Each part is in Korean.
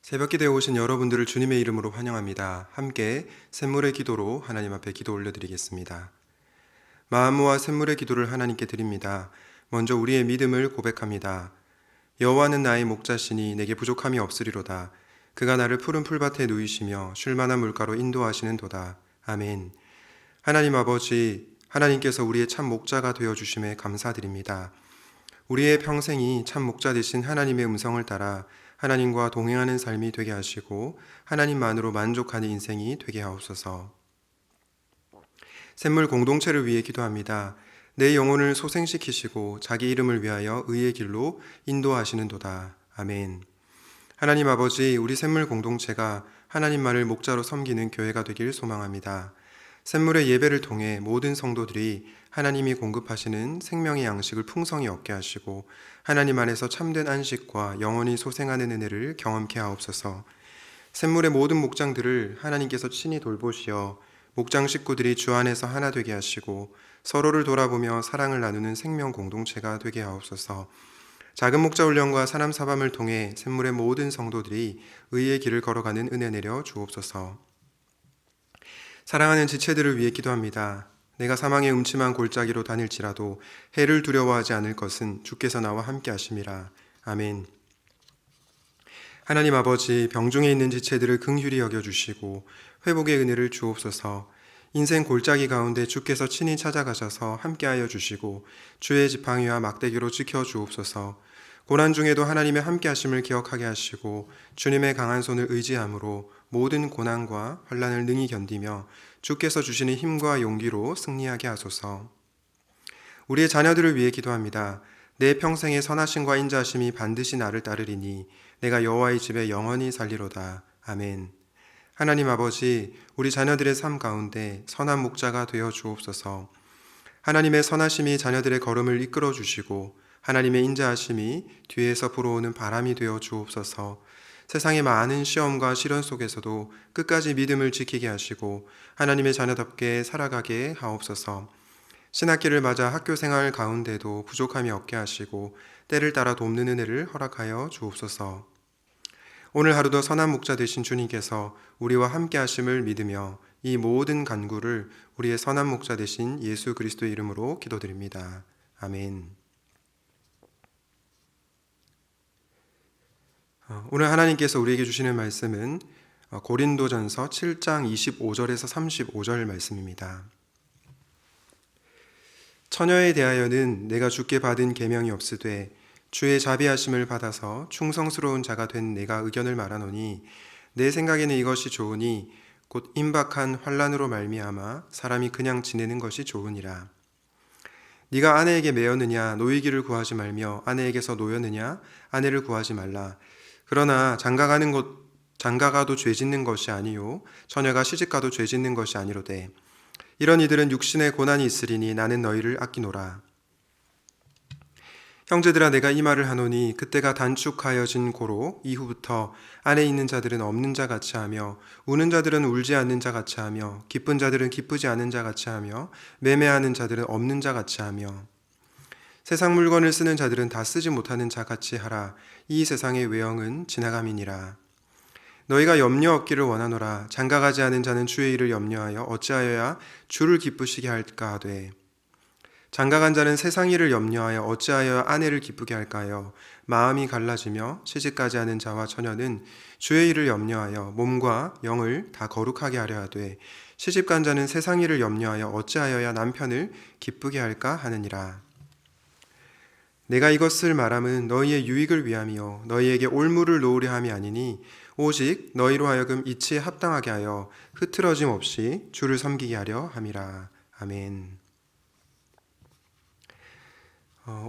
새벽기도에 오신 여러분들을 주님의 이름으로 환영합니다. 함께 샘물의 기도로 하나님 앞에 기도 올려드리겠습니다. 마음모아 샘물의 기도를 하나님께 드립니다. 먼저 우리의 믿음을 고백합니다. 여호와는 나의 목자시니 내게 부족함이 없으리로다. 그가 나를 푸른 풀밭에 누이시며 쉴만한 물가로 인도하시는도다. 아멘. 하나님 아버지, 하나님께서 우리의 참 목자가 되어주심에 감사드립니다. 우리의 평생이 참 목자 되신 하나님의 음성을 따라 하나님과 동행하는 삶이 되게 하시고 하나님만으로 만족하는 인생이 되게 하옵소서. 샘물 공동체를 위해 기도합니다. 내 영혼을 소생시키시고 자기 이름을 위하여 의의 길로 인도하시는도다. 아멘. 하나님 아버지, 우리 샘물 공동체가 하나님만을 목자로 섬기는 교회가 되길 소망합니다. 샘물의 예배를 통해 모든 성도들이 하나님이 공급하시는 생명의 양식을 풍성히 얻게 하시고 하나님 안에서 참된 안식과 영원히 소생하는 은혜를 경험케 하옵소서. 샘물의 모든 목장들을 하나님께서 친히 돌보시어 목장 식구들이 주 안에서 하나 되게 하시고 서로를 돌아보며 사랑을 나누는 생명 공동체가 되게 하옵소서. 작은 목자 훈련과 사람 사밤을 통해 샘물의 모든 성도들이 의의 길을 걸어가는 은혜 내려 주옵소서. 사랑하는 지체들을 위해 기도합니다. 내가 사망의 음침한 골짜기로 다닐지라도 해를 두려워하지 않을 것은 주께서 나와 함께 하심이라. 아멘. 하나님 아버지, 병중에 있는 지체들을 긍휼히 여겨주시고 회복의 은혜를 주옵소서. 인생 골짜기 가운데 주께서 친히 찾아가셔서 함께하여 주시고 주의 지팡이와 막대기로 지켜주옵소서. 고난 중에도 하나님의 함께하심을 기억하게 하시고 주님의 강한 손을 의지함으로 모든 고난과 환난을 능히 견디며 주께서 주시는 힘과 용기로 승리하게 하소서. 우리의 자녀들을 위해 기도합니다. 내 평생의 선하심과 인자하심이 반드시 나를 따르리니 내가 여호와의 집에 영원히 살리로다. 아멘. 하나님 아버지, 우리 자녀들의 삶 가운데 선한 목자가 되어 주옵소서. 하나님의 선하심이 자녀들의 걸음을 이끌어 주시고 하나님의 인자하심이 뒤에서 불어오는 바람이 되어 주옵소서. 세상의 많은 시험과 시련 속에서도 끝까지 믿음을 지키게 하시고 하나님의 자녀답게 살아가게 하옵소서. 신학기를 맞아 학교 생활 가운데도 부족함이 없게 하시고 때를 따라 돕는 은혜를 허락하여 주옵소서. 오늘 하루도 선한 목자 되신 주님께서 우리와 함께 하심을 믿으며 이 모든 간구를 우리의 선한 목자 되신 예수 그리스도의 이름으로 기도드립니다. 아멘. 오늘 하나님께서 우리에게 주시는 말씀은 고린도전서 7장 25절에서 35절 말씀입니다. 처녀에 대하여는 내가 주께 받은 계명이 없으되 주의 자비하심을 받아서 충성스러운 자가 된 내가 의견을 말하노니 내 생각에는 이것이 좋으니 곧 임박한 환난으로 말미암아 사람이 그냥 지내는 것이 좋으니라. 네가 아내에게 매였느냐 노이기를 구하지 말며 아내에게서 노였느냐 아내를 구하지 말라. 그러나 장가가도 죄짓는 것이 아니요 처녀가 시집가도 죄짓는 것이 아니로되 이런 이들은 육신의 고난이 있으리니 나는 너희를 아끼노라. 형제들아, 내가 이 말을 하노니 그때가 단축하여진 고로 이후부터 안에 있는 자들은 없는 자 같이 하며 우는 자들은 울지 않는 자 같이 하며 기쁜 자들은 기쁘지 않은 자 같이 하며 매매하는 자들은 없는 자 같이 하며 세상 물건을 쓰는 자들은 다 쓰지 못하는 자 같이 하라. 이 세상의 외형은 지나감이니라. 너희가 염려 없기를 원하노라. 장가가지 않은 자는 주의 일을 염려하여 어찌하여야 주를 기쁘시게 할까 하되 장가간 자는 세상 일을 염려하여 어찌하여 아내를 기쁘게 할까요? 마음이 갈라지며 시집가지 않은 자와 처녀는 주의 일을 염려하여 몸과 영을 다 거룩하게 하려 하되 시집간 자는 세상 일을 염려하여 어찌하여야 남편을 기쁘게 할까 하느니라. 내가 이것을 말함은 너희의 유익을 위함이요 너희에게 올무를 놓으려 함이 아니니 오직 너희로 하여금 이치에 합당하게 하여 흐트러짐 없이 주를 섬기게 하려 함이라. 아멘.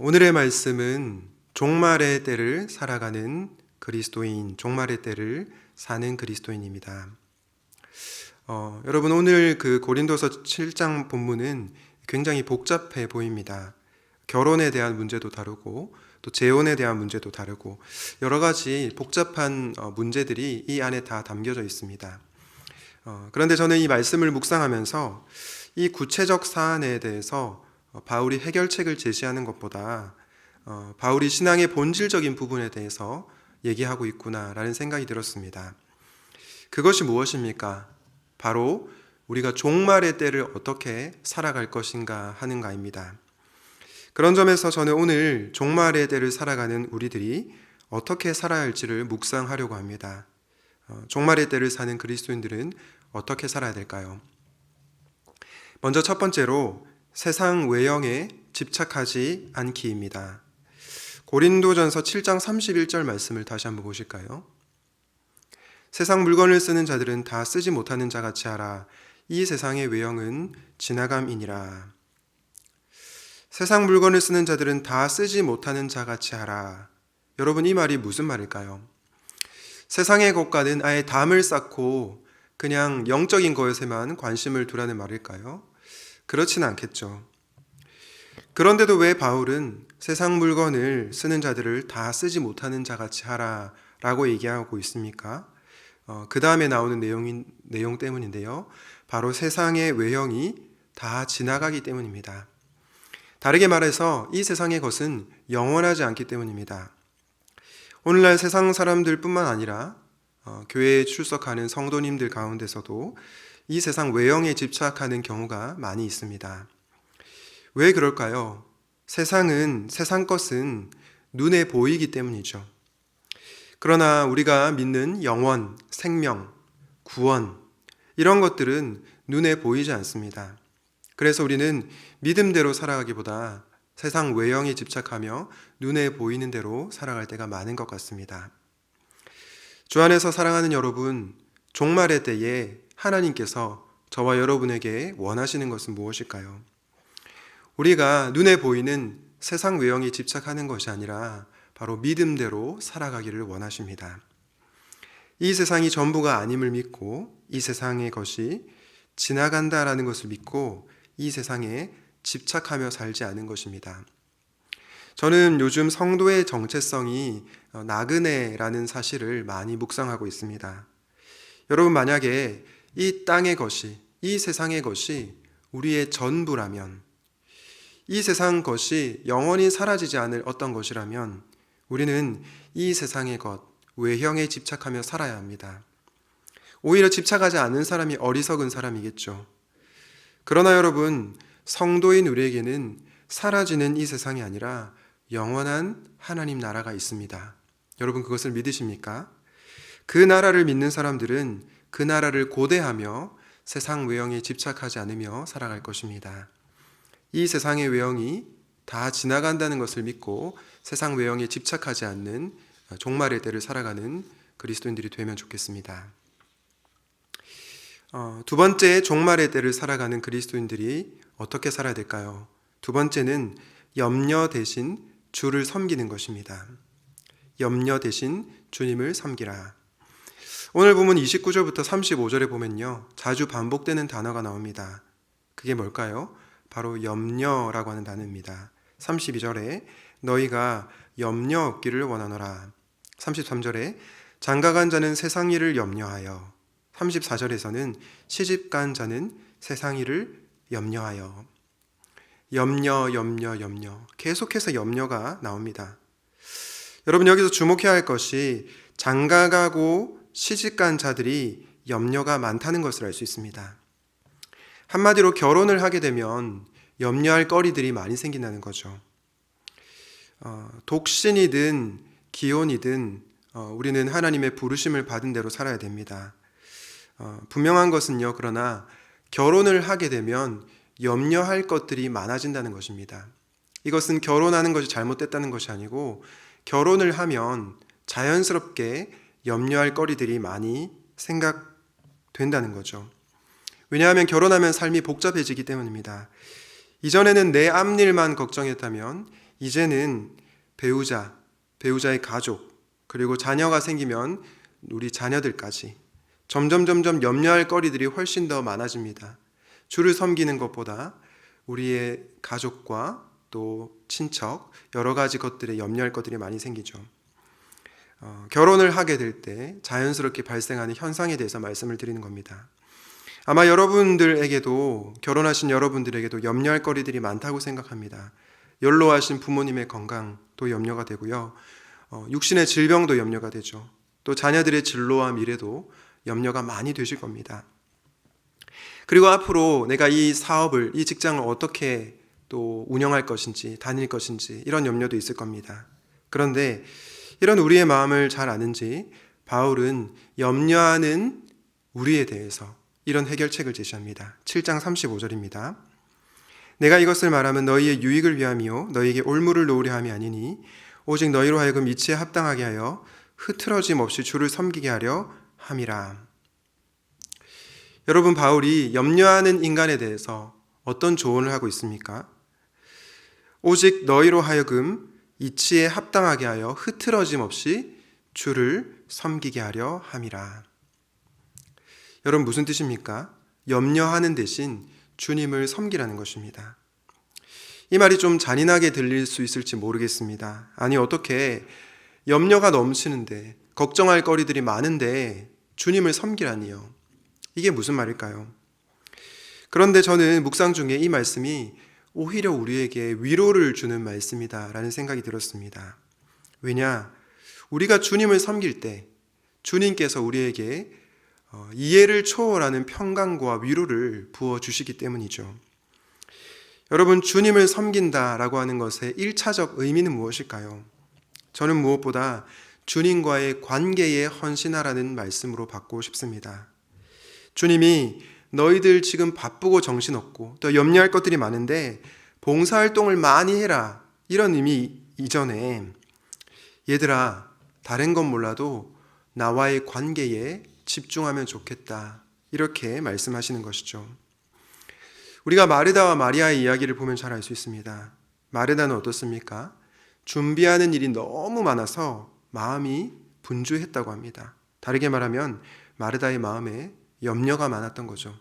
오늘의 말씀은 종말의 때를 살아가는 그리스도인, 종말의 때를 사는 그리스도인입니다. 여러분, 오늘 그 고린도서 7장 본문은 굉장히 복잡해 보입니다. 결혼에 대한 문제도 다르고 또 재혼에 대한 문제도 다르고 여러 가지 복잡한 문제들이 이 안에 다 담겨져 있습니다. 그런데 저는 이 말씀을 묵상하면서 이 구체적 사안에 대해서 바울이 해결책을 제시하는 것보다 바울이 신앙의 본질적인 부분에 대해서 얘기하고 있구나라는 생각이 들었습니다. 그것이 무엇입니까? 바로 우리가 종말의 때를 어떻게 살아갈 것인가 하는가입니다. 그런 점에서 저는 오늘 종말의 때를 살아가는 우리들이 어떻게 살아야 할지를 묵상하려고 합니다. 종말의 때를 사는 그리스도인들은 어떻게 살아야 될까요? 먼저 첫 번째로 세상 외형에 집착하지 않기입니다. 고린도전서 7장 31절 말씀을 다시 한번 보실까요? 세상 물건을 쓰는 자들은 다 쓰지 못하는 자 같이 하라. 이 세상의 외형은 지나감이니라. 세상 물건을 쓰는 자들은 다 쓰지 못하는 자 같이 하라. 여러분, 이 말이 무슨 말일까요? 세상의 것과는 아예 담을 쌓고 그냥 영적인 것에만 관심을 두라는 말일까요? 그렇지는 않겠죠. 그런데도 왜 바울은 세상 물건을 쓰는 자들을 다 쓰지 못하는 자 같이 하라 라고 얘기하고 있습니까? 그 다음에 나오는 내용 때문인데요. 바로 세상의 외형이 다 지나가기 때문입니다. 다르게 말해서 이 세상의 것은 영원하지 않기 때문입니다. 오늘날 세상 사람들 뿐만 아니라 교회에 출석하는 성도님들 가운데서도 이 세상 외형에 집착하는 경우가 많이 있습니다. 왜 그럴까요? 세상 것은 눈에 보이기 때문이죠. 그러나 우리가 믿는 영원, 생명, 구원 이런 것들은 눈에 보이지 않습니다. 그래서 우리는 믿음대로 살아가기보다 세상 외형에 집착하며 눈에 보이는 대로 살아갈 때가 많은 것 같습니다. 주 안에서 사랑하는 여러분, 종말의 때에 하나님께서 저와 여러분에게 원하시는 것은 무엇일까요? 우리가 눈에 보이는 세상 외형에 집착하는 것이 아니라 바로 믿음대로 살아가기를 원하십니다. 이 세상이 전부가 아님을 믿고 이 세상의 것이 지나간다라는 것을 믿고 이 세상에 집착하며 살지 않은 것입니다. 저는 요즘 성도의 정체성이 나그네라는 사실을 많이 묵상하고 있습니다. 여러분, 만약에 이 땅의 것이, 이 세상의 것이 우리의 전부라면, 이 세상 것이 영원히 사라지지 않을 어떤 것이라면 우리는 이 세상의 것, 외형에 집착하며 살아야 합니다. 오히려 집착하지 않은 사람이 어리석은 사람이겠죠. 그러나 여러분, 성도인 우리에게는 사라지는 이 세상이 아니라 영원한 하나님 나라가 있습니다. 여러분, 그것을 믿으십니까? 그 나라를 믿는 사람들은 그 나라를 고대하며 세상 외형에 집착하지 않으며 살아갈 것입니다. 이 세상의 외형이 다 지나간다는 것을 믿고 세상 외형에 집착하지 않는 종말의 때를 살아가는 그리스도인들이 되면 좋겠습니다. 두 번째, 종말의 때를 살아가는 그리스도인들이 어떻게 살아야 될까요? 두 번째는 염려 대신 주를 섬기는 것입니다. 염려 대신 주님을 섬기라. 오늘 보면 29절부터 35절에 보면요, 자주 반복되는 단어가 나옵니다. 그게 뭘까요? 바로 염려라고 하는 단어입니다. 32절에 너희가 염려 없기를 원하노라. 33절에 장가간 자는 세상 일을 염려하여. 34절에서는 시집간 자는 세상 일을 염려하여. 염려. 계속해서 염려가 나옵니다. 여러분, 여기서 주목해야 할 것이 장가가고 시집간 자들이 염려가 많다는 것을 알 수 있습니다. 한마디로 결혼을 하게 되면 염려할 거리들이 많이 생긴다는 거죠. 독신이든 기혼이든 우리는 하나님의 부르심을 받은 대로 살아야 됩니다. 분명한 것은요, 그러나 결혼을 하게 되면 염려할 것들이 많아진다는 것입니다. 이것은 결혼하는 것이 잘못됐다는 것이 아니고 결혼을 하면 자연스럽게 염려할 거리들이 많이 생각된다는 거죠. 왜냐하면 결혼하면 삶이 복잡해지기 때문입니다. 이전에는 내 앞일만 걱정했다면 이제는 배우자의 가족, 그리고 자녀가 생기면 우리 자녀들까지 점점 염려할 거리들이 훨씬 더 많아집니다. 주를 섬기는 것보다 우리의 가족과 또 친척, 여러 가지 것들에 염려할 것들이 많이 생기죠. 결혼을 하게 될 때 자연스럽게 발생하는 현상에 대해서 말씀을 드리는 겁니다. 아마 여러분들에게도, 결혼하신 여러분들에게도 염려할 거리들이 많다고 생각합니다. 연로하신 부모님의 건강도 염려가 되고요. 육신의 질병도 염려가 되죠. 또 자녀들의 진로와 미래도 염려가 많이 되실 겁니다. 그리고 앞으로 내가 이 사업을, 이 직장을 어떻게 또 운영할 것인지, 다닐 것인지 이런 염려도 있을 겁니다. 그런데 이런 우리의 마음을 잘 아는지 바울은 염려하는 우리에 대해서 이런 해결책을 제시합니다. 7장 35절입니다. 내가 이것을 말하면 너희의 유익을 위함이요 너희에게 올무를 놓으려 함이 아니니 오직 너희로 하여금 이치에 합당하게 하여 흐트러짐 없이 주를 섬기게 하려 함이라. 여러분, 바울이 염려하는 인간에 대해서 어떤 조언을 하고 있습니까? 오직 너희로 하여금 이치에 합당하게 하여 흐트러짐 없이 주를 섬기게 하려 함이라. 여러분, 무슨 뜻입니까? 염려하는 대신 주님을 섬기라는 것입니다. 이 말이 좀 잔인하게 들릴 수 있을지 모르겠습니다. 아니, 어떻게 염려가 넘치는데, 걱정할 거리들이 많은데 주님을 섬기라니요? 이게 무슨 말일까요? 그런데 저는 묵상 중에 이 말씀이 오히려 우리에게 위로를 주는 말씀이다라는 생각이 들었습니다. 왜냐? 우리가 주님을 섬길 때 주님께서 우리에게 이해를 초월하는 평강과 위로를 부어주시기 때문이죠. 여러분, 주님을 섬긴다라고 하는 것의 1차적 의미는 무엇일까요? 저는 무엇보다 주님과의 관계에 헌신하라는 말씀으로 받고 싶습니다. 주님이 너희들 지금 바쁘고 정신없고 또 염려할 것들이 많은데 봉사활동을 많이 해라, 이런 의미 이전에 얘들아, 다른 건 몰라도 나와의 관계에 집중하면 좋겠다, 이렇게 말씀하시는 것이죠. 우리가 마르다와 마리아의 이야기를 보면 잘 알 수 있습니다. 마르다는 어떻습니까? 준비하는 일이 너무 많아서 마음이 분주했다고 합니다. 다르게 말하면 마르다의 마음에 염려가 많았던 거죠.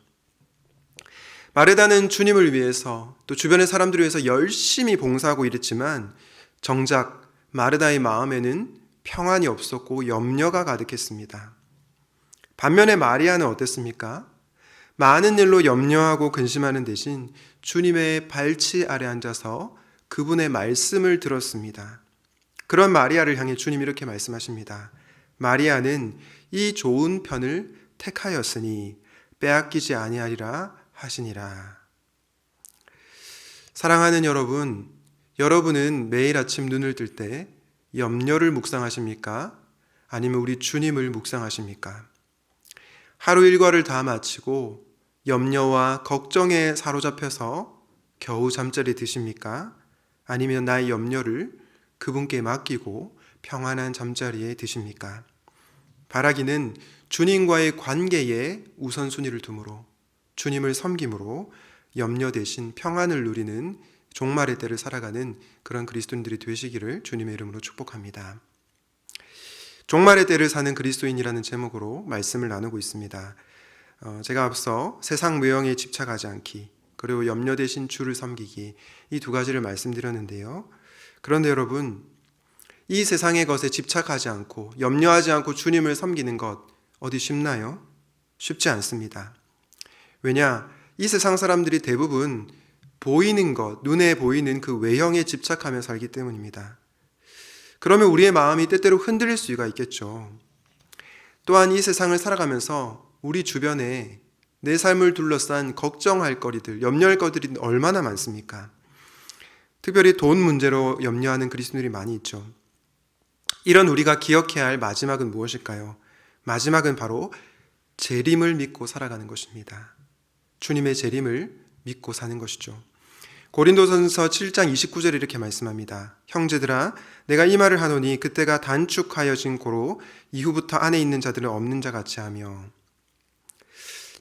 마르다는 주님을 위해서 또 주변의 사람들을 위해서 열심히 봉사하고 일했지만 정작 마르다의 마음에는 평안이 없었고 염려가 가득했습니다. 반면에 마리아는 어땠습니까? 많은 일로 염려하고 근심하는 대신 주님의 발치 아래 앉아서 그분의 말씀을 들었습니다. 그런 마리아를 향해 주님이 이렇게 말씀하십니다. 마리아는 이 좋은 편을 택하였으니 빼앗기지 아니하리라 하시니라. 사랑하는 여러분, 여러분은 매일 아침 눈을 뜰 때 염려를 묵상하십니까? 아니면 우리 주님을 묵상하십니까? 하루 일과를 다 마치고 염려와 걱정에 사로잡혀서 겨우 잠자리 드십니까? 아니면 나의 염려를 그분께 맡기고 평안한 잠자리에 드십니까? 바라기는 주님과의 관계에 우선순위를 두므로 주님을 섬김으로 염려 대신 평안을 누리는 종말의 때를 살아가는 그런 그리스도인들이 되시기를 주님의 이름으로 축복합니다. 종말의 때를 사는 그리스도인이라는 제목으로 말씀을 나누고 있습니다. 제가 앞서 세상 무형에 집착하지 않기, 그리고 염려 대신 주를 섬기기, 이 두 가지를 말씀드렸는데요. 그런데 여러분, 이 세상의 것에 집착하지 않고 염려하지 않고 주님을 섬기는 것 어디 쉽나요? 쉽지 않습니다. 왜냐? 이 세상 사람들이 대부분 보이는 것, 눈에 보이는 그 외형에 집착하며 살기 때문입니다. 그러면 우리의 마음이 때때로 흔들릴 수가 있겠죠. 또한 이 세상을 살아가면서 우리 주변에 내 삶을 둘러싼 걱정할 거리들, 염려할 것들이 얼마나 많습니까? 특별히 돈 문제로 염려하는 그리스도인들이 많이 있죠. 이런 우리가 기억해야 할 마지막은 무엇일까요? 마지막은 바로 재림을 믿고 살아가는 것입니다. 주님의 재림을 믿고 사는 것이죠. 고린도전서 7장 29절에 이렇게 말씀합니다. 형제들아, 내가 이 말을 하노니 그때가 단축하여진 고로 이후부터 안에 있는 자들은 없는 자 같이 하며.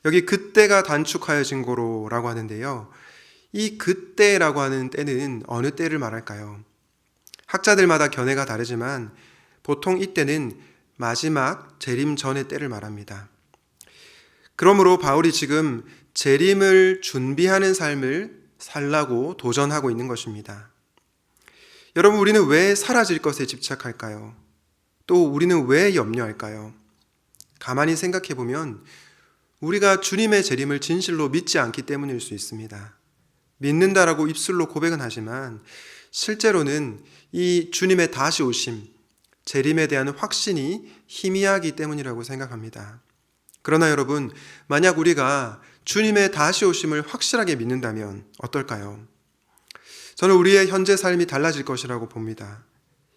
여기 그때가 단축하여진 고로라고 하는데요. 이 그때라고 하는 때는 어느 때를 말할까요? 학자들마다 견해가 다르지만 보통 이때는 마지막 재림 전의 때를 말합니다. 그러므로 바울이 지금 재림을 준비하는 삶을 살라고 도전하고 있는 것입니다. 여러분, 우리는 왜 사라질 것에 집착할까요? 또 우리는 왜 염려할까요? 가만히 생각해 보면 우리가 주님의 재림을 진실로 믿지 않기 때문일 수 있습니다. 믿는다라고 입술로 고백은 하지만 실제로는 이 주님의 다시 오심, 재림에 대한 확신이 희미하기 때문이라고 생각합니다. 그러나 여러분, 만약 우리가 주님의 다시 오심을 확실하게 믿는다면 어떨까요? 저는 우리의 현재 삶이 달라질 것이라고 봅니다.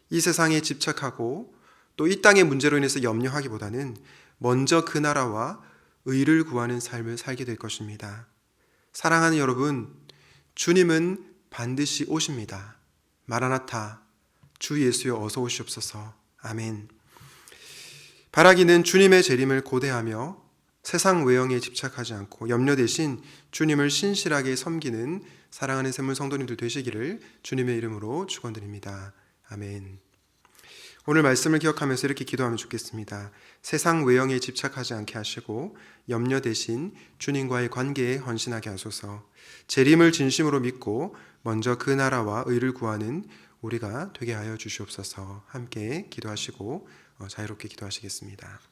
이 세상에 집착하고 또 이 땅의 문제로 인해서 염려하기보다는 먼저 그 나라와 의를 구하는 삶을 살게 될 것입니다. 사랑하는 여러분, 주님은 반드시 오십니다. 마라나타, 주 예수여 어서 오시옵소서. 아멘. 바라기는 주님의 재림을 고대하며 세상 외형에 집착하지 않고 염려 대신 주님을 신실하게 섬기는 사랑하는 샘물 성도님들 되시기를 주님의 이름으로 축원드립니다. 아멘. 오늘 말씀을 기억하면서 이렇게 기도하면 좋겠습니다. 세상 외형에 집착하지 않게 하시고 염려 대신 주님과의 관계에 헌신하게 하소서. 재림을 진심으로 믿고 먼저 그 나라와 의를 구하는 우리가 되게 하여 주시옵소서. 함께 기도하시고 자유롭게 기도하시겠습니다.